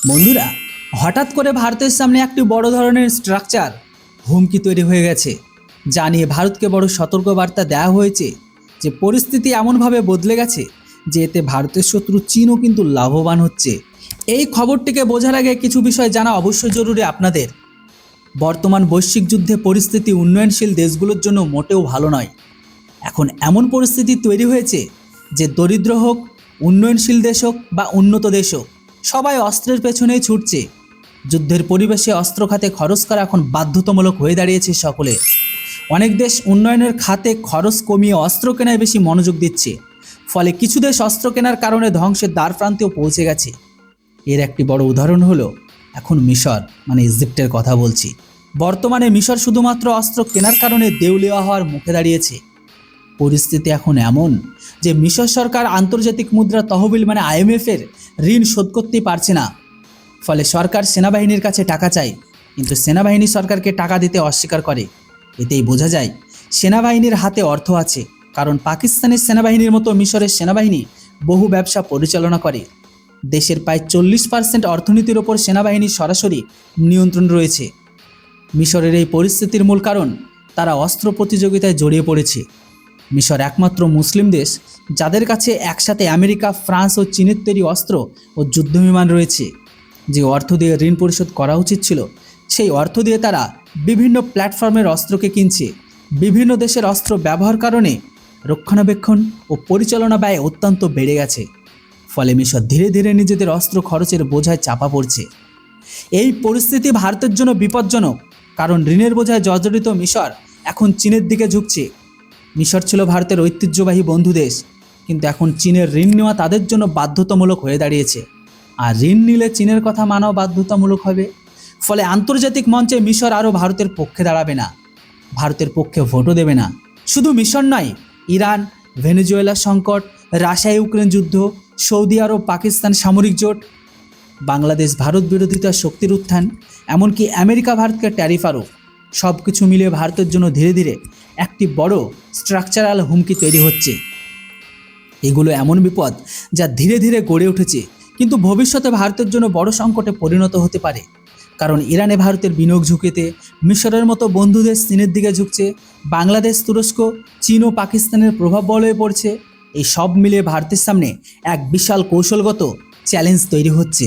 বন্ধুরা, হঠাৎ করে ভারতের সামনে একটি বড় ধরনের স্ট্রাকচার হুমকি তৈরি হয়ে গেছে, যা নিয়ে ভারতকে বড় সতর্কবার্তা দেওয়া হয়েছে যে পরিস্থিতি এমনভাবে বদলে গেছে যে এতে ভারতের শত্রু চীনও কিন্তু লাভবান হচ্ছে। এই খবরটিকে বোঝার আগে কিছু বিষয় জানা অবশ্যই জরুরি আপনাদের। বর্তমান বৈশ্বিক যুদ্ধে পরিস্থিতি উন্নয়নশীল দেশগুলোর জন্য মোটেও ভালো নয়। এখন এমন পরিস্থিতি তৈরি হয়েছে যে দরিদ্র হোক, উন্নয়নশীল দেশ হোক বা উন্নত দেশ হোক, সবাই অস্ত্রের পেছনেই ছুটছে। যুদ্ধের পরিবেশে অস্ত্র খাতে খরচ করা এখন বাধ্যতামূলক হয়ে দাঁড়িয়েছে সকলে। অনেক দেশ উন্নয়নের খাতে খরচ কমিয়ে অস্ত্র কেনায় বেশি মনোযোগ দিচ্ছে, ফলে কিছু দেশ অস্ত্র কেনার কারণে ধ্বংসের দ্বারপ্রান্তেও পৌঁছে গেছে। এর একটি বড় উদাহরণ হলো এখন মিশর মানে ইজিপ্টের কথা বলছি। বর্তমানে মিশর শুধুমাত্র অস্ত্র কেনার কারণে দেউলিয়া হওয়ার মুখে দাঁড়িয়েছে। পরিস্থিতি এখন এমন যে মিশর সরকার আন্তর্জাতিক মুদ্রা তহবিল মানে IMF-এর ঋণ শোধ করতেই পারছে না। ফলে সরকার সেনাবাহিনীর কাছে টাকা চায়, কিন্তু সেনাবাহিনী সরকারকে টাকা দিতে অস্বীকার করে। এতেই বোঝা যায় সেনাবাহিনীর হাতে অর্থ আছে, কারণ পাকিস্তানের সেনাবাহিনীর মতো মিশরের সেনাবাহিনী বহু ব্যবসা পরিচালনা করে। দেশের প্রায় 40% অর্থনীতির ওপর সেনাবাহিনীর সরাসরি নিয়ন্ত্রণ রয়েছে। মিশরের এই পরিস্থিতির মূল কারণ তারা অস্ত্র প্রতিযোগিতায় জড়িয়ে পড়েছে। মিশর একমাত্র মুসলিম দেশ যাদের কাছে একসাথে আমেরিকা, ফ্রান্স ও চীনের তৈরি অস্ত্র ও যুদ্ধবিমান রয়েছে। যে অর্থ দিয়ে ঋণ পরিশোধ করা উচিত ছিল, সেই অর্থ দিয়ে তারা বিভিন্ন প্ল্যাটফর্মের অস্ত্রকে কিনছে। বিভিন্ন দেশের অস্ত্র ব্যবহার কারণে রক্ষণাবেক্ষণ ও পরিচালনা ব্যয় অত্যন্ত বেড়ে গেছে। ফলে মিশর ধীরে ধীরে নিজেদের অস্ত্র খরচের বোঝায় চাপা পড়ছে। এই পরিস্থিতি ভারতের জন্য বিপজ্জনক, কারণ ঋণের বোঝায় জর্জরিত মিশর এখন চীনের দিকে ঝুঁকছে। মিশর ছিল ভারতের ঐতিহ্যবাহী বন্ধু দেশ, কিন্তু এখন চীনের ঋণ নেওয়া তাদের জন্য বাধ্যতামূলক হয়ে দাঁড়িয়েছে। আর ঋণ নিলে চীনের কথা মানাও বাধ্যতামূলক হবে। ফলে আন্তর্জাতিক মঞ্চে মিশর আরও ভারতের পক্ষে দাঁড়াবে না, ভারতের পক্ষে ভোটও দেবে না। শুধু মিশর নয়, ইরান, ভেনেজুয়েলা সংকট, রাশিয়া ইউক্রেন যুদ্ধ, সৌদি আরব পাকিস্তান সামরিক জোট, বাংলাদেশ ভারত বিরোধিতার শক্তির উত্থান, এমনকি আমেরিকা ভারতকে ট্যারিফ আরোপ, সব কিছু মিলিয়ে ভারতের জন্য ধীরে ধীরে একটি বড় স্ট্রাকচারাল হুমকি তৈরি হচ্ছে। এগুলো এমন বিপদ যা ধীরে ধীরে গড়ে উঠেছে, কিন্তু ভবিষ্যতে ভারতের জন্য বড় সংকটে পরিণত হতে পারে। কারণ ইরানে ভারতের বিনিয়োগ ঝুঁকিতে, মিশরের মতো বন্ধু দেশ চীনের দিকে ঝুঁকছে, বাংলাদেশ, তুরস্ক, চীন ও পাকিস্তানের প্রভাব বলয়ে পড়ছে। এই সব মিলিয়ে ভারতের সামনে এক বিশাল কৌশলগত চ্যালেঞ্জ তৈরি হচ্ছে।